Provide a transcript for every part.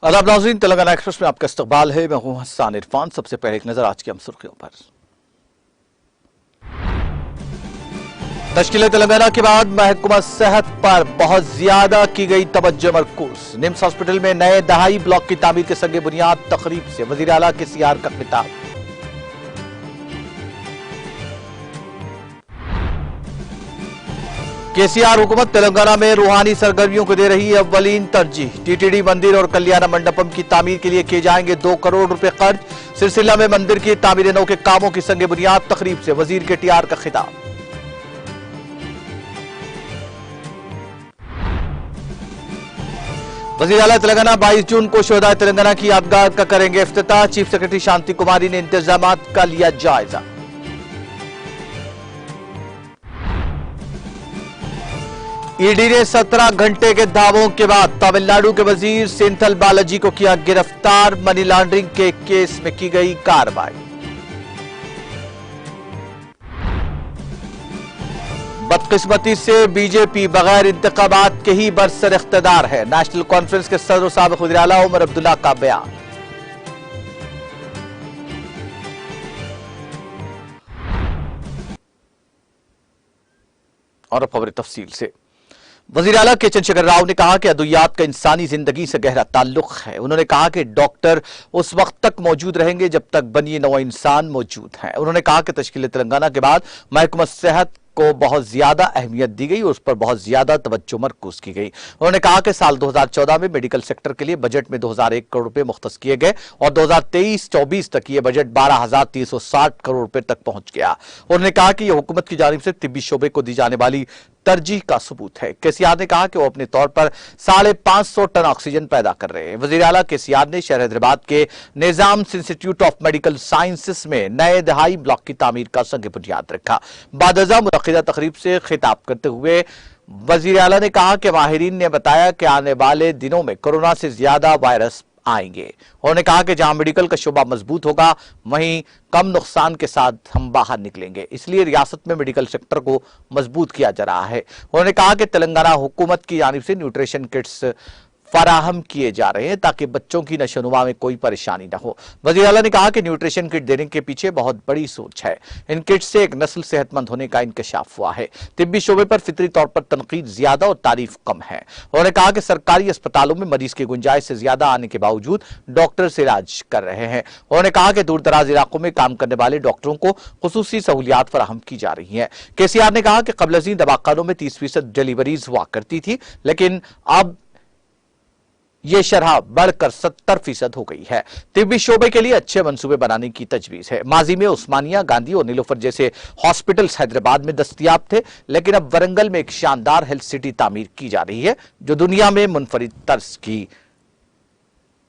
आदाब नाज़रीन, तेलंगाना एक्सप्रेस में आपका इस्तकबाल है। मैं हूं हसन इरफान। सबसे पहले एक नजर आज की हम सुर्खियों पर। तश्कील तेलंगाना के बाद महकमा सेहत पर बहुत ज्यादा की गई तवज्जो मरकूज। निम्स हॉस्पिटल में नए दहाई ब्लॉक की तामीर के संगे बुनियाद तकरीब से वजीर आला केसीआर का खिताब। केसीआर हुकूमत तेलंगाना में रूहानी सरगर्मियों को दे रही है अव्वलीन तरजीह। टीटीडी मंदिर और कल्याण मंडपम की तामीर के लिए किए जाएंगे 2 करोड़ रुपए खर्च। सिलसिला में मंदिर की तामीर नौ के कामों की संगे बुनियाद तकरीब से वजीर के टीआर का खिताब। वजीर आला तेलंगाना 22 जून को शोहदाए तेलंगाना की यादगार का करेंगे इफ्तिताह। चीफ सेक्रेटरी शांति कुमारी ने इंतजामात का लिया जायजा। ईडी ने 17 घंटे के धावों के बाद तमिलनाडु के वजीर सेंथल बालाजी को किया गिरफ्तार। मनी लॉन्ड्रिंग के केस में की गई कार्रवाई। बदकिस्मती से बीजेपी बगैर इंतखाबात के ही बरसर इख्तिदार है। नेशनल कॉन्फ्रेंस के सदर साबिक वज़ीर आला उमर अब्दुल्ला का बयान। और अब खबरें तफसील से। वज़ीर आला के चंद्रशेखर राव ने कहा कि अद्वियात का इंसानी जिंदगी से गहरा ताल्लुक है। उन्होंने कहा कि डॉक्टर उस वक्त तक मौजूद रहेंगे जब तक बनिए नौ इंसान मौजूद हैं। उन्होंने कहा कि तश्कील तेलंगाना के बाद महकमा सेहत को बहुत ज्यादा अहमियत दी गई और उस पर बहुत ज्यादा तवज्जो मरकूज की गई। उन्होंने कहा कि साल 2014 में मेडिकल सेक्टर के लिए बजट में 2001 करोड़ रुपए मुख्तस किए गए और 2023-24 तक ये बजट 12,360 करोड़ रुपए तक पहुंच गया। उन्होंने कहा कि यह हुकूमत की जानिब से तिब्बी शोबे को दी जाने वाली तरजीह का सबूत है। केसीआर ने कहा कि वो अपने तौर पर 550 टन ऑक्सीजन पैदा कर रहे हैं। वज़ीर आला केसीआर ने शहर हैदराबाद के निजाम इंस्टीट्यूट ऑफ मेडिकल साइंसेस में नए दहाई ब्लॉक की तामीर का संग बुनियाद रखा। बादजा मुनक्किदा तकरीब से खिताब करते हुए वज़ीर आला ने कहा कि माहिरीन ने बताया कि आने वाले दिनों में कोरोना से ज्यादा वायरस आएंगे। उन्होंने कहा कि जहां मेडिकल का शोबा मजबूत होगा वहीं कम नुकसान के साथ हम बाहर निकलेंगे। इसलिए रियासत में मेडिकल सेक्टर को मजबूत किया जा रहा है। उन्होंने कहा कि तेलंगाना हुकूमत की जानिब से न्यूट्रिशन किट्स फराहम किए जा रहे हैं ताकि बच्चों की नशोनुमा में कोई परेशानी न हो। वज़ीर आला ने कहा कि न्यूट्रिशन किट देने के पीछे बहुत बड़ी सोच है। इन किट से एक नस्ल सेहतमंद होने का इंकशाफ हुआ है। तिब्बी शोबे पर फितरी तौर पर तनकीद ज्यादा और तारीफ कम है। उन्होंने कहा कि सरकारी अस्पतालों में मरीज की गुंजाइश से ज्यादा आने के बावजूद डॉक्टर से इलाज कर रहे हैं। उन्होंने कहा कि दूर दराज इलाकों में काम करने वाले डॉक्टरों को खुसूसी सहूलियात फराहम की जा रही है। केसीआर ने कहा कि कबल अज़ीं दवाखानों में 30% डिलीवरीज हुआ करती थी, लेकिन अब यह शरह बढ़कर 70% हो गई है। तिब्बी शोबे के लिए अच्छे मंसूबे बनाने की तजवीज है। माजी में उस्मानिया, गांधी और नीलोफर जैसे हॉस्पिटल्स हैदराबाद में दस्तयाब थे, लेकिन अब वरंगल में एक शानदार हेल्थ सिटी तामीर की जा रही है जो दुनिया में मुनफरिद तर्ज की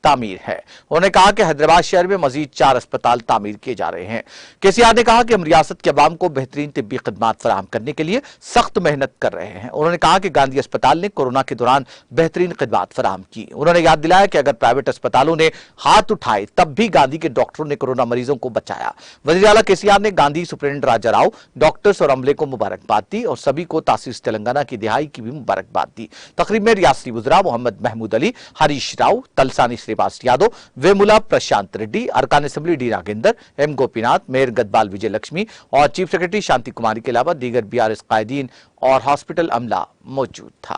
तामीर है। उन्होंने कहा कि हैदराबाद शहर में मजीद 4 अस्पताल तामीर किए जा रहे हैं। केसीआर ने कहा कि हम रियासत के अवाम को बेहतरीन तिब्बी खिदमात फराहम करने के लिए सख्त मेहनत कर रहे हैं। उन्होंने कहा कि गांधी अस्पताल ने कोरोना के दौरान बेहतरीन खिदमात फराहम की। उन्होंने याद दिलाया कि अगर प्राइवेट अस्पतालों ने हाथ उठाए तब भी गांधी के डॉक्टरों ने कोरोना मरीजों को बचाया। वज़ीर आला केसीआर ने गांधी सुप्रिटेंडेंट राजा राव, डॉक्टर्स और अमले को मुबारकबाद दी और सभी को तासीस तेलंगाना की दिहाई की भी मुबारकबाद दी। तकरीब में रियासती वज़रा मोहम्मद महमूद अली, हरीश राव, तलसानी श्रीवास यादव, वेमुला प्रशांत रेड्डी, अरकान assembly D Nagendra, M Gopinath, mayor Gadwal Vijaya Lakshmi और चीफ सेक्रेटरी शांति कुमारी के अलावा दीगर बीआरएस कायदीन और हॉस्पिटल अमला मौजूद था।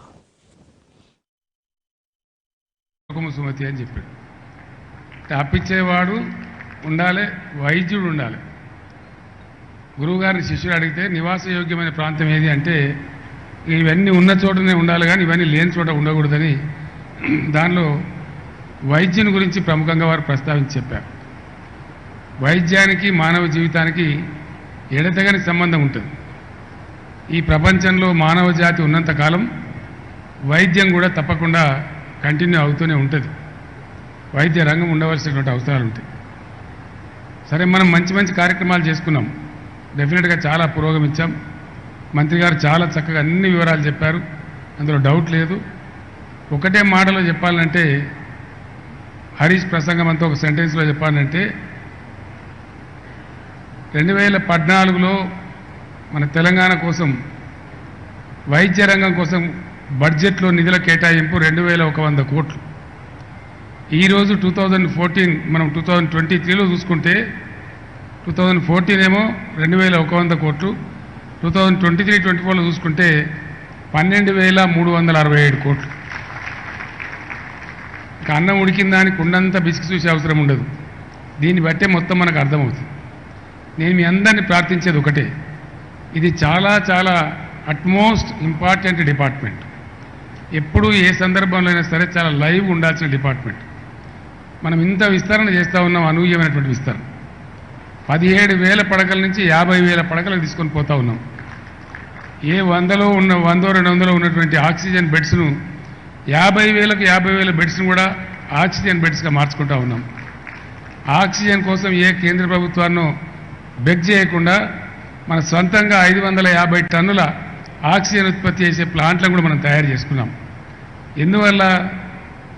సుమతి అని చెప్పాడు. తప్పించేవాడు ఉండాలి, వైద్యుడు ఉండాలి. గురువుగారిని శిష్యుడు అడిగితే నివాస యోగ్యమైన ప్రాంతం ఏది అంటే ఇవన్నీ ఉన్న చోటనే ఉండాలి కానీ ఇవన్నీ లేని చోట ఉండకూడదని దానిలో వైద్యుని గురించి ప్రముఖంగా వారు ప్రస్తావించి చెప్పారు. వైద్యానికి మానవ జీవితానికి ఎడతెగని సంబంధం ఉంటుంది. ఈ ప్రపంచంలో మానవ జాతి ఉన్నంత కాలం వైద్యం కూడా తప్పకుండా కంటిన్యూ అవుతూనే ఉంటుంది. వైద్య రంగం ఉండవలసినటువంటి అవసరాలు ఉంటాయి. సరే, మనం మంచి మంచి కార్యక్రమాలు చేసుకున్నాం, డెఫినెట్గా చాలా పురోగమించాం. మంత్రి గారు చాలా చక్కగా అన్ని వివరాలు చెప్పారు, అందులో డౌట్ లేదు. ఒకటే మాటలో చెప్పాలంటే హరీష్ ప్రసంగం అంతా ఒక సెంటెన్స్లో చెప్పాలంటే 2014లో మన తెలంగాణ కోసం వైద్య రంగం కోసం బడ్జెట్లో నిధుల కేటాయింపు 2100 కోట్లు. ఈరోజు 2014 మనం 2023లో చూసుకుంటే 2014 ఏమో 2100 కోట్లు, 2023-24లో చూసుకుంటే 12,367 కోట్లు. ఇక అన్నం ఉడికిన దానికి కుండంతా బిసికి చూసే అవసరం ఉండదు. దీన్ని బట్టే మొత్తం మనకు అర్థమవుతుంది. నేను మీ అందరినీ ప్రార్థించేది ఒకటే, ఇది చాలా చాలా అట్మోస్ట్ ఇంపార్టెంట్ డిపార్ట్మెంట్. ఎప్పుడు ఏ సందర్భంలో అయినా సరే చాలా లైవ్ ఉండాల్సిన డిపార్ట్మెంట్. మనం ఇంత విస్తరణ చేస్తూ ఉన్నాం, అనూహ్యమైనటువంటి విస్తరణ. 17,000 పడకల నుంచి 50,000 పడకలకు తీసుకొని పోతా ఉన్నాం. ఏ 100 200 ఉన్నటువంటి ఆక్సిజన్ బెడ్స్ను 50,000కు 50,000 బెడ్స్ను కూడా ఆక్సిజన్ బెడ్స్గా మార్చుకుంటా ఉన్నాం. ఆక్సిజన్ కోసం ఏ కేంద్ర ప్రభుత్వాన్ని బెగ్ చేయకుండా మన సొంతంగా 550 టన్నుల ఆక్సిజన్ ఉత్పత్తి చేసే ప్లాంట్లను కూడా మనం తయారు చేసుకున్నాం. ఎందువల్ల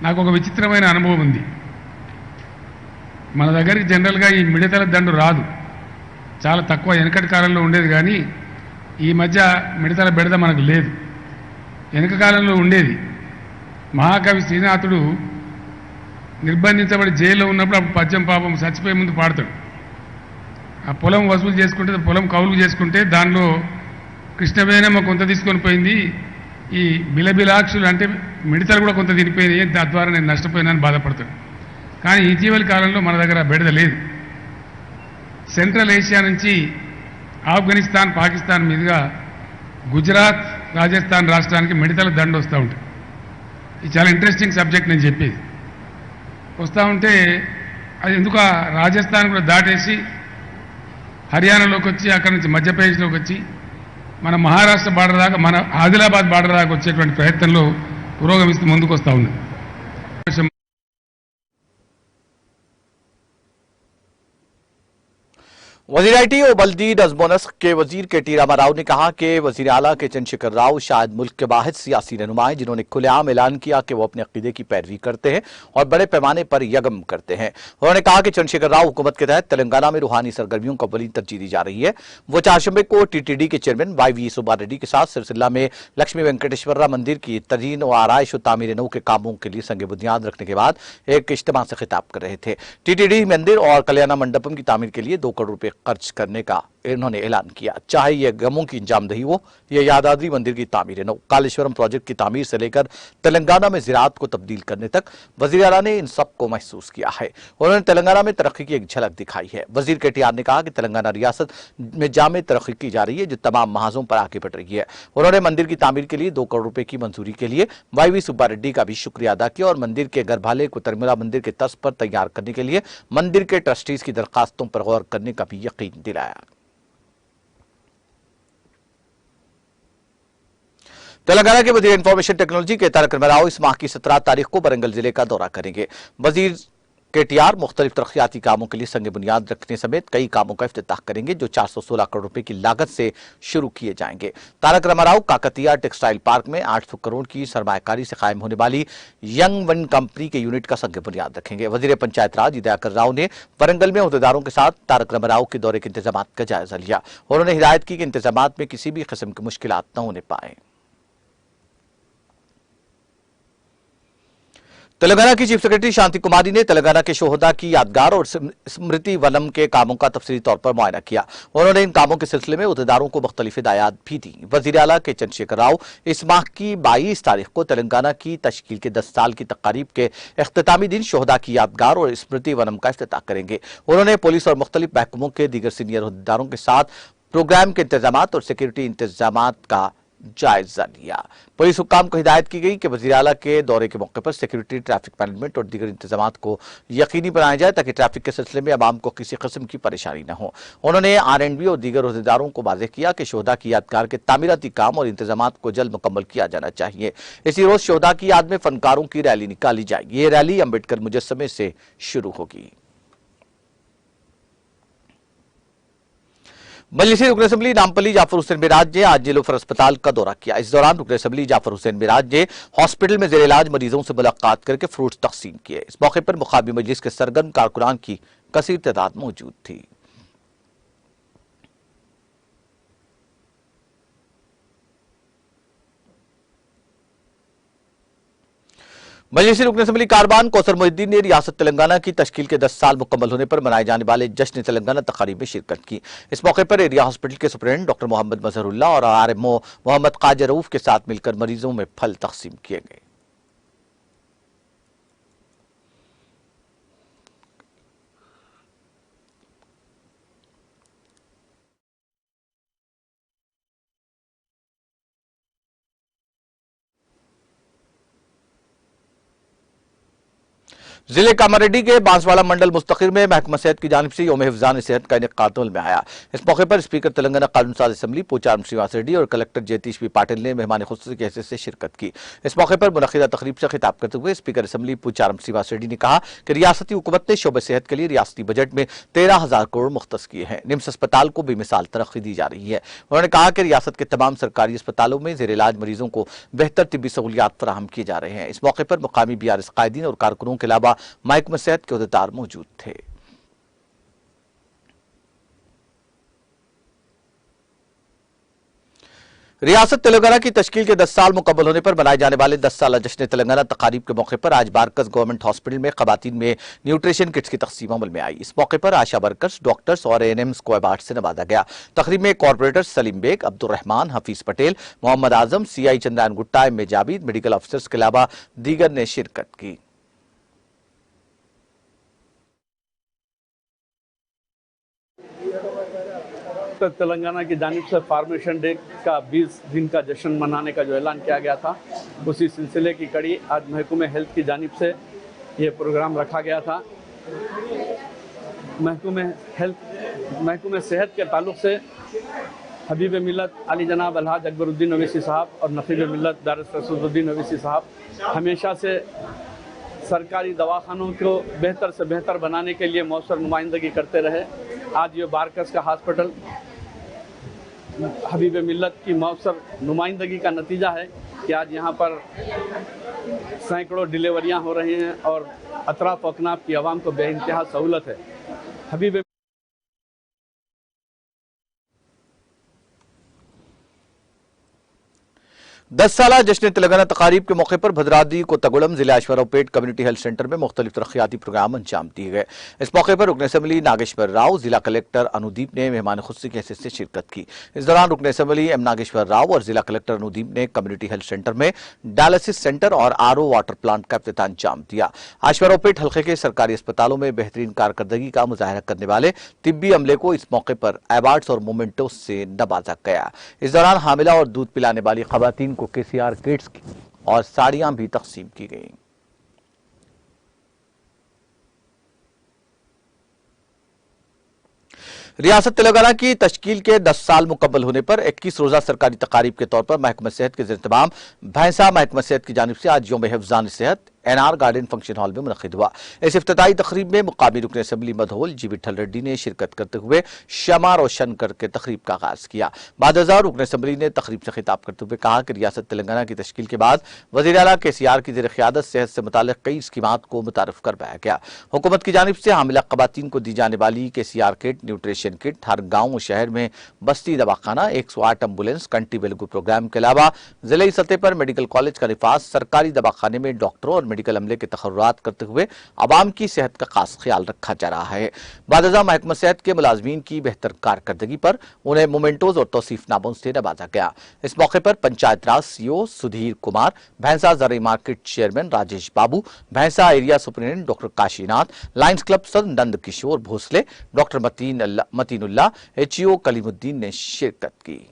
నాకు ఒక విచిత్రమైన అనుభవం ఉంది. మన దగ్గరికి జనరల్గా ఈ మిడతల దండు రాదు, చాలా తక్కువ. వెనకటి కాలంలో ఉండేది, కానీ ఈ మధ్య మిడతల బెడద మనకు లేదు. వెనక కాలంలో ఉండేది. మహాకవి శ్రీనాథుడు నిర్బంధించబడి జైల్లో ఉన్నప్పుడు అప్పుడు పద్యం పాపం చచ్చిపోయే ముందు పాడతాడు. ఆ పొలం వసూలు చేసుకుంటే, పొలం కౌలు చేసుకుంటే దానిలో కృష్ణవేణమ్మ కొంత తీసుకొని పోయింది, ఈ బిలబిలాక్షులు అంటే మిడతలు కూడా కొంత తినిపోయినాయి, తద్వారా నేను నష్టపోయినాను బాధపడతాడు. కానీ ఇటీవలి కాలంలో మన దగ్గర బెడద లేదు. సెంట్రల్ ఏషియా నుంచి ఆఫ్ఘనిస్తాన్, పాకిస్తాన్ మీదుగా గుజరాత్, రాజస్థాన్ రాష్ట్రానికి మిడతల దండు వస్తూ ఉంటుంది. ఇది చాలా ఇంట్రెస్టింగ్ సబ్జెక్ట్ నేను చెప్పేది. వస్తూ ఉంటే అది ఎందుకు రాజస్థాన్ కూడా దాటేసి హర్యానాలోకి వచ్చి, అక్కడి నుంచి మధ్యప్రదేశ్లోకి వచ్చి మన మహారాష్ట్ర బార్డర్ దాకా, మన ఆదిలాబాద్ బార్డర్ దాకా వచ్చేటువంటి ప్రయత్నంలో పురోగమిస్తూ ముందుకు వస్తూ ఉంది. वजीर आईटी और बलदीद अजमोनस के वजीर के टी रामा राव ने कहा कि वजीर आला के चंद्रशेखर राव शायद मुल्क के वाहिद सियासी रहनुमाएं जिन्होंने खुलेआम ऐलान किया कि वो अपने अकीदे की पैरवी करते हैं और बड़े पैमाने पर यगम करते हैं। उन्होंने कहा कि चंद्रशेखर राव हुकूमत के तहत तेलंगाना में रूहानी सरगर्मियों को बड़ी तरजीह दी जा रही है। वो चारशंबे को टीटीडी के चेयरमैन YV सुब्बा रेड्डी के साथ सिलसिला में लक्ष्मी वेंकटेश्वरा मंदिर की तरीन व आराइश और तामीर नऊ के कामों के लिए संग बुनियाद रखने के बाद एक इज्तिमा से खिताब कर रहे थे। टीटीडी मंदिर और कल्याण मंडपम की तामीर के लिए 2 करोड़ रुपए खर्च करने का इन्होंने ऐलान किया, चाहे यह गमों की इंजामदही हो या यादाद्री मंदिर की तामीर न, कालेश्वरम प्रोजेक्ट की तामीर से लेकर तेलंगाना में ज़राअत को तब्दील करने तक वज़ीर आला ने इन सब को महसूस किया है। उन्होंने तेलंगाना में तरक्की की एक झलक दिखाई है। वज़ीर KTR ने कहा कि तेलंगाना रियासत में जामे तरक्की की जा रही है जो तमाम महाजों पर आगे बढ़ रही है। उन्होंने मंदिर की तामीर के लिए 2 करोड़ रुपए की मंजूरी के लिए YV सुब्बा रेड्डी का भी शुक्रिया अदा किया और मंदिर के गर्भालय को तिरुमला मंदिर के तर्ज पर तैयार करने के लिए मंदिर के ट्रस्टीज की दरखास्तों पर गौर करने का भी यकीन दिलाया। तेलंगाना के वजीर इंफॉर्मेशन टेक्नोलॉजी के तारक रामाराव इस माह की 17 तारीख को वरंगल जिले का दौरा करेंगे। वजीर KTR मुख्तलिफ तरक्याती कामों के लिए संग बुनियाद रखने समेत कई कामों का इफ्तिताह करेंगे जो 416 करोड़ रुपए की लागत से शुरू किए जाएंगे। तारक रामाराव काकतिया टेक्सटाइल पार्क में 800 करोड़ की सरमायाकारी से कायम होने वाली यंग वन कंपनी के यूनिट का संग बुनियाद रखेंगे। वजीर पंचायत राज दयाकर राव ने वरंगल में अहदेदारों के साथ तारक रामाराव के दौरे के इंतजाम का जायजा लिया। उन्होंने हिदायत की कि इंतजाम में किसी भी किस्म की मुश्किलात न होने पाए। तेलंगाना की चीफ सेक्रेटरी शांति कुमारी ने तेलंगाना के शोहदा की यादगार और स्मृति वनम के कामों का तफसीली तौर पर मुआयना किया। उन्होंने इन कामों के सिलसिले में अहदेदारों को मुख्तलिफ हिदायत भी दी। वजीर आला के चंद्रशेखर राव इस माह की 22 तारीख को तेलंगाना की तश्कील के 10 साल की तकारीब के इख्तितामी दिन शोहदा की यादगार और स्मृति वनम का इफ्तिताह करेंगे। उन्होंने पुलिस और मुख्तलिफ महकमों के दीगर सीनियर अहदेदारों के साथ प्रोग्राम के इंतजाम और सिक्योरिटी इंतजाम का जायजा लिया। पुलिस हुक्काम को हिदायत की गई कि वज़ीर आला के दौरे के मौके पर सिक्योरिटी, ट्रैफिक मैनेजमेंट और दीगर इंतजाम को यकीनी बनाया जाए ताकि ट्रैफिक के सिलसिले में आवाम को किसी किस्म की परेशानी न हो। उन्होंने R&B और दीगर अहदेदारों को वाज़ेह किया कि शोहदा की यादगार के तामीराती काम और इंतजाम को जल्द मुकम्मल किया जाना चाहिए। इसी रोज शोहदा की याद में फनकारों की रैली निकाली जाएगी। ये रैली अम्बेडकर मुजस्समे से शुरू होगी। मजलिसी रुकन असम्बली नामपल्ली जाफर हुसैन मिराज ने आज नीलोफर अस्पताल का दौरा किया। इस दौरान रुकन असम्बली जाफर हुसैन मिराज ने हॉस्पिटल में जेर इलाज मरीजों से मुलाकात करके फ्रूट्स तकसीम किए। इस मौके पर मुकामी मजलिस के सरगर्म कारकुनान की कसीर तादाद मौजूद थी। मजलिसी रुकन असम्बली कारबान कौसर मोहिद्दीन ने रियासत तेलंगाना की तश्कील के 10 साल मुकम्मल होने पर मनाए जाने वाले जश्न तेलंगाना तकारीब में शिरकत की। इस मौके पर एरिया हॉस्पिटल के सुपरिटेंडेंट डॉक्टर मोहम्मद मजहरुल्लाह और आरएमओ मोहम्मद काजर रऊफ के साथ मिलकर मरीजों में फल तकसीम किए गए। जिले कामारेड्डी के बांसवाड़ा मंडल मुस्तकिर में महकमा सेहत की जानिब से यौम हिफ्ज़ान सेहत का इनेकाद अमल में आया। इस मौके पर स्पीकर तेलंगाना कानून साज असम्बली पोचारम श्रीनिवास रेड्डी और कलेक्टर जयतीश पी पाटिल ने मेहमान खुसूसी की हैसियत से शिरकत की। इस मौके पर मुनक़िदा तकरीब से खिताब करते हुए स्पीकर असम्बली पोचारम श्रीनिवास रेड्डी ने कहा कि रियासती हुकूमत ने शोबे सेहत के लिए रियासती बजट में 13,000 करोड़ मुख्तस किए हैं। निम्स अस्पताल को बेमिसाल तरक्की दी जा रही है। उन्होंने कहा कि रियासत के तमाम सरकारी अस्पतालों में जेर इलाज मरीजों को बेहतर तिब्बी सहूलियात फराहम किए जा रहे हैं। इस मौके पर मुकामी BRS कायदीन और कारकुनों के अलावा महकमा सेहत के अहदेदार मौजूद थे। रियासत तेलंगाना की तश्कील के 10 साल मुकम्मल होने पर मनाए जाने वाले 10 साल जश्न तेलंगाना तकारीब के मौके पर आज बारकस गवर्नमेंट हॉस्पिटल में खवातीन में न्यूट्रिशन किट्स की तकसीम अमल में आई। इस मौके पर आशा वर्कर्स, डॉक्टर्स और ANMs को अवार्ड से नवाजा गया। तकरीब में corporator Salim Baig, Abdul Rahman, Hafeez Patel, Mohammed Azam, CI Chandrayan Gutta, MA Javed, medical officers के अलावा दीगर ने शिरकत की। तेलंगाना की जानिब से फार्मेशन डे का 20 दिन का जश्न मनाने का जो ऐलान किया गया था, उसी सिलसिले की कड़ी आज महकमे हेल्थ की जानिब से ये प्रोग्राम रखा गया था। महकमे सेहत के ताल्लुक से हबीब मिल्लत अली जनाब अलहाज अकबरुद्दीन अवैसी साहब और नकीब मिल्लत दारिस रसूलुद्दीन अवैसी साहब हमेशा से सरकारी दवाखानों को बेहतर से बेहतर बनाने के लिए मौसर नुमाइंदगी करते रहे। आज ये बारकस का हॉस्पिटल हबीब मिल्लत की मौसर नुमाइंदगी का नतीजा है कि आज यहाँ पर सैकड़ों डिलीवरियाँ हो रही हैं और अतराफ अकनाफ की आवाम को बेइंतहा सहूलत है। हबीब 10 साल जश्न तेलंगाना तकारीब के मौके पर भद्राद्री कोत्तागुड़म जिला अश्वरावपेट कम्युनिटी हेल्थ सेंटर में मुख्तलिफ तरक्याती प्रोग्राम अंजाम दिए गए। इस मौके पर रुकन असम्बली नागेश्वर राव, जिला कलेक्टर अनुदीप ने मेहमान खुसूसी की हैसियत से शिरकत की। इस दौरान रुकन असम्बली M नागेश्वर राव और जिला कलेक्टर अनुदीप ने कम्युनिटी हेल्थ सेंटर में डायलिसिस सेंटर और RO वाटर प्लांट का इफ्तिताह अंजाम दिया। अश्वरावपेट हल्के के सरकारी अस्पतालों में बेहतरीन कारकर्दगी का मुजाहरा करने वाले तिब्बी अमले को इस मौके पर अवार्ड्स और मोमेंटों से नवाजा गया। इस दौरान हामिला और दूध पिलाने वाली खवातीन को KCR किट्स और साड़ियां भी तकसीम की गई। रियासत तेलंगाना की तश्कील के 10 साल मुकम्मल होने पर 21 रोजा सरकारी तकारीब के तौर पर महकमा सेहत के ज़िम्मेदार भैंसा महकमा सेहत की जानिब से आज यौम हिफ्ज़ान सेहत NR गार्डन फंक्शन हॉल में मुनक़िद हुआ। इस इफ्तिताई तकरीब में मुकामी रुकन असम्बली मधोल जी विठल रेड्डी ने शिरकत करते हुए शमा रोशन करके तकरीब का आगाज किया। बाद रुकन असम्बली ने तकरीब से खिताब करते हुए कहा कि रियासत तेलंगाना की तश्कील के बाद वज़ीर आला KCR की ज़ेर क़यादत सेहत से मुताल्लिक़ कई स्कीमात को मुतारफ़ करवाया गया। हुकूमत की जानिब से हामिला ख़वातीन को दी जाने वाली KCR किट, न्यूट्रिशन किट, हर गाँव और शहर में बस्ती दवाखाना, 108 एम्बुलेंस, कंटी वेलगू प्रोग्राम के अलावा जिले सतह पर मेडिकल कॉलेज का निफाज, सरकारी दवाखाने में डॉक्टरों और मेडिकल अमले के तखर्रुआत करते हुए आवाम की सेहत का खास ख्याल रखा जा रहा है। बादजा महकमा सेहत के मुलाजमीन की बेहतर कारकर्दगी पर उन्हें मोमेंटोज और तौसीफनामों से नवाजा गया। इस मौके पर पंचायत राज CO सुधीर कुमार, भैंसा ज़राई मार्केट चेयरमैन राजेश बाबू, भैंसा area superintendent doctor Kashinath, Lions club सदर नंद किशोर भोसले, डॉक्टर मतीनुल्लाह, HO कलीमुद्दीन ने शिरकत की।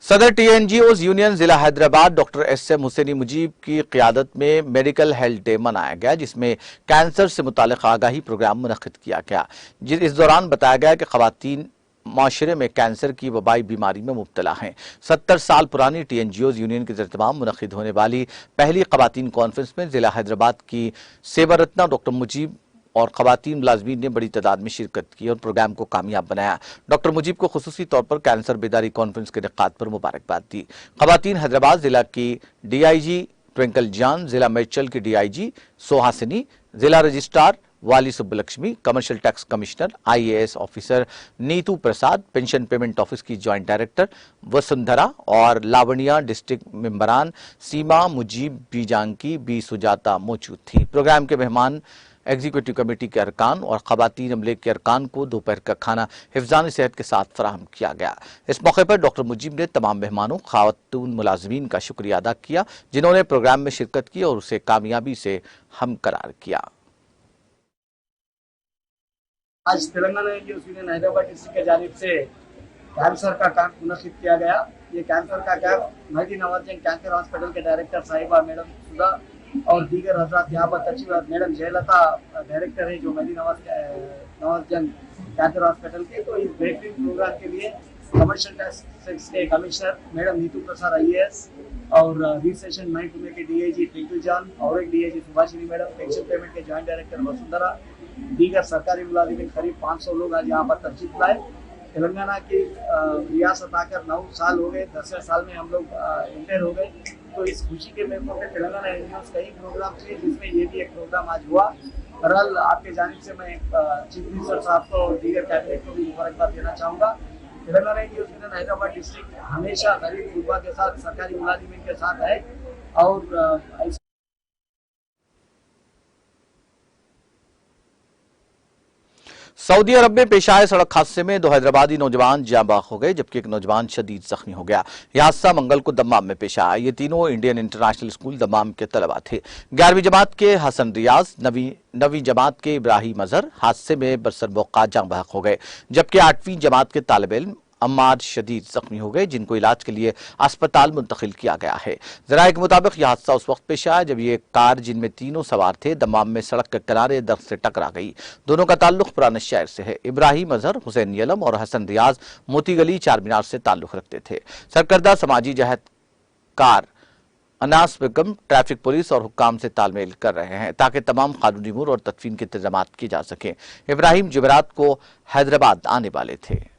सदर TNGOs यूनियन जिला हैदराबाद डॉक्टर SM हुसैनी मुजीब की क़यादत में मेडिकल हेल्थ डे मनाया गया, जिसमें कैंसर से मुताल्लिक़ आगाही प्रोग्राम मुनक़िद किया गया। इस दौरान बताया गया कि ख़वातीन माशरे में कैंसर की वबाई बीमारी में मुब्तला हैं। 70 साल पुरानी TNGOs यूनियन के ज़रिए मुनक़िद होने वाली पहली ख़वातीन कॉन्फ्रेंस में जिला हैदराबाद की सेवारत्ना डॉक्टर मुजीब और ख़वातीन मुलाज़मीन ने बड़ी तादाद में शिरकत की और प्रोग्राम को कामयाब बनाया। डॉक्टर मुजीब को खुसूसी तौर पर कैंसर बेदारी कॉन्फ्रेंस के इनेकाद पर मुबारकबाद दी। ख़वातीन हैदराबाद जिला की DIG ट्विंकल जान, जिला मेचल की DIG सोहासिनी, जिला रजिस्ट्रार वाली Subbalakshmi, commercial tax commissioner IAS officer Neetu Prasad, pension payment office की ज्वाइंट डायरेक्टर वसुंधरा और लावणिया, डिस्ट्रिक्ट मेंबरान सीमा, मुजीब, बी जानकी, बी सुजाता मौजूद थी। प्रोग्राम के मेहमान एग्जीक्यूटिव कमेटी के अरकान और खवातीन अमले के अरकान को दोपहर का खाना हिफ्जान सेहत के साथ फराहम किया गया। इस मौके पर डॉक्टर मुजीब ने तमाम मेहमानों, खातून मुलाजमीन का शुक्रिया अदा किया जिन्होंने प्रोग्राम में शिरकत की और उसे कामयाबी से हमकरार किया। आज तेलंगाना यूनिवर्सिटी हैदराबाद डिस्ट्रिक्ट की जानिब से कैंसर का कैंप मुनक्किद किया गया। ये कैंसर का कैंप महदी नवाज जंग कैंसर हॉस्पिटल के डायरेक्टर साहिबा मैडम सुधा और दीगर हजरात यहाँ पर तशरीफ, मैडम जयलता डायरेक्टर है जो महदी नवाज जंग कैंसर हॉस्पिटल के। तो इस बेहतरीन प्रोग्राम के लिए कमर्शियल टैक्स के कमिश्नर मैडम नीतू प्रसाद IAS और रिसेशन माइन पुणे के DIG ट्विंकल जॉन और एक DIG Subhashini madam, pension payment के ज्वाइंट डायरेक्टर वसुंधरा, दीगर सरकारी मुलाजिमीन करीब 500 लोग आज यहाँ पर तशरीफ लाए। तेलंगाना की रियासत आकर 9 साल हो गए, 10वें साल में हम लोग इंटर हो गए। तो इस खुशी के मौके पर तेलंगाना एनजीओ कई प्रोग्राम थे जिसमें ये भी एक प्रोग्राम आज हुआ। बहरहाल आपके जानिब से मैं चीफ मिनिस्टर साहब को और दीगर कैबिनेट को भी मुबारकबाद देना चाहूँगा। तेलंगाना यूनिवर्सिटी हैदराबाद डिस्ट्रिक्ट हमेशा गरीब गुरबा के साथ, सरकारी मुलाजिमीन के साथ है और सऊदी अरब में पेश आए सड़क हादसे में 2 हैदराबादी नौजवान जाँ बाख हो गए जबकि एक नौजवान शदीद जख्मी हो गया। यह हादसा मंगल को दम्माम में पेश आया। ये तीनों इंडियन इंटरनेशनल स्कूल दम्माम के तलबा थे। 11वीं जमात के हसन रियाज, 9वीं जमात के इब्राहिम अजहर हादसे में बरसर मौका जाँ बाख हो गए जबकि 8वीं जमात के तालिब इल्म अम्मार शदीद जख्मी हो गए जिनको इलाज के लिए अस्पताल मुंतकिल किया गया है। जराये के मुताबिक यह हादसा उस वक्त पेश आया जब ये कार जिनमें तीनों सवार थे दम्माम में सड़क के किनारे दरख्त से टकरा गई। दोनों का ताल्लुक पुराने शहर से है। इब्राहिम अजहर, हुसैन यलम और हसन रियाज मोती गली चार मीनार से ताल्लुक रखते थे। सरकर्दा समाजी जहदकार अनास बेगम ट्रैफिक पुलिस और हुक्काम से तालमेल कर रहे हैं ताकि तमाम कानूनी अमूर और तदफीन के इंतजाम किए जा सकें। इब्राहिम जुमेरात को हैदराबाद आने वाले थे।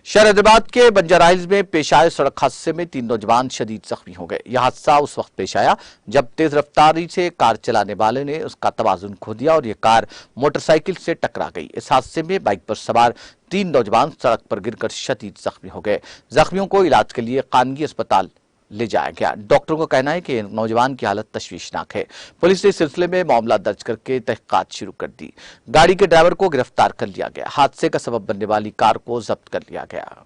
शहर हैदराबाद के बंजारा हिल्स में पेश आए सड़क हादसे में 3 नौजवान शदीद जख्मी हो गए। यह हादसा उस वक्त पेश आया जब तेज रफ्तारी से कार चलाने वाले ने उसका तवाजुन खो दिया और यह कार मोटरसाइकिल से टकरा गई। इस हादसे में बाइक पर सवार 3 नौजवान सड़क पर गिरकर शदीद जख्मी हो गए। जख्मियों को इलाज के लिए खानगी अस्पताल ले जाया गया। डॉक्टरों का कहना है कि नौजवान की हालत तशवीशनाक है। पुलिस ने इस सिलसिले में मामला दर्ज करके तहकीकात शुरू कर दी। गाड़ी के ड्राइवर को गिरफ्तार कर लिया गया। हादसे का सबब बनने वाली कार को जब्त कर लिया गया।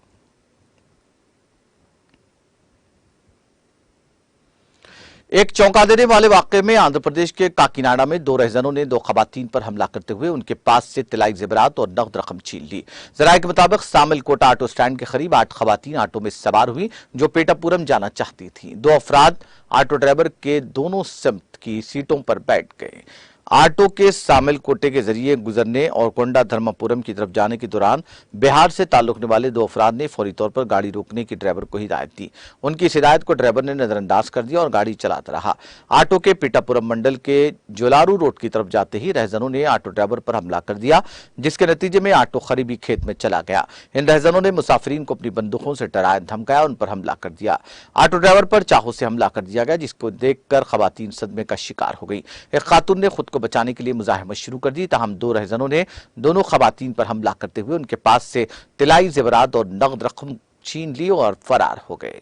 एक चौंका देने वाले वाकये में आंध्र प्रदेश के काकीनाडा में 2 रहजनों ने 2 खवातीन पर हमला करते हुए उनके पास से तिलाई जेवरात और नकद रकम छीन ली। जराये के मुताबिक सामिल कोटा ऑटो स्टैंड के करीब 8 खवातीन ऑटो में सवार हुई जो पेटापुरम जाना चाहती थी। 2 अफराद ऑटो ड्राइवर के दोनों सिमत की सीटों पर बैठ गए। ऑटो के सामिल कोटे के जरिए गुजरने और कोंडा धर्मापुरम की तरफ जाने के दौरान बिहार से ताल्लुक रखने वाले 2 अफराद ने फौरी तौर पर गाड़ी रोकने की ड्राइवर को हिदायत दी। उनकी इस हिदायत को ड्राइवर ने नजरअंदाज कर दिया और गाड़ी चलाता रहा। ऑटो के पेटापुरम मंडल के जोलारू रोड की तरफ जाते ही रहजनों ने ऑटो ड्राइवर पर हमला कर दिया जिसके नतीजे में ऑटो करीबी खेत में चला गया। इन रहजनों ने मुसाफिरीन को अपनी बंदूकों से डराया धमकाया, उन पर हमला कर दिया। ऑटो ड्राइवर पर चाकू से हमला कर दिया गया जिसको देखकर खवातीन सदमे का शिकार हो गई। एक खातून ने खुद को बचाने के लिए मुजाहिमत शुरू कर दी। ताहम 2 रहजनों ने दोनों खवातीन पर हमला करते हुए उनके पास से तिलाई जेवरात और नकद रकम छीन ली और फरार हो गए।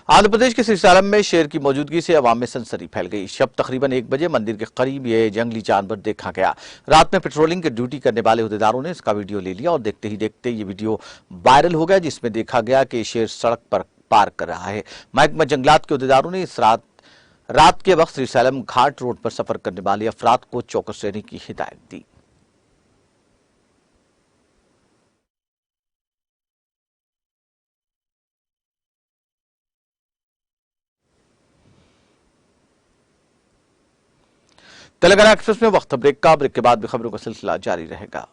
आंध्र प्रदेश के श्रीसालम में शेर की मौजूदगी से अवाम में सनसनी फैल गई। शब तकरीबन 1 बजे मंदिर के करीब ये जंगली जानवर देखा गया। रात में पेट्रोलिंग की ड्यूटी करने वाले उहदेदारों ने इसका वीडियो ले लिया और देखते ही देखते ये वीडियो वायरल हो गया जिसमें देखा गया कि शेर सड़क पर पार कर रहा है। महकमा जंगलात के उहदेदारों ने इस रात के वक्त श्रीसालम घाट रोड पर सफर करने वाले अफराद को चौकस रहने की हिदायत दी। तेलंगाना एक्सप्रेस में वक्त ब्रेक के बाद भी खबरों का सिलसिला जारी रहेगा।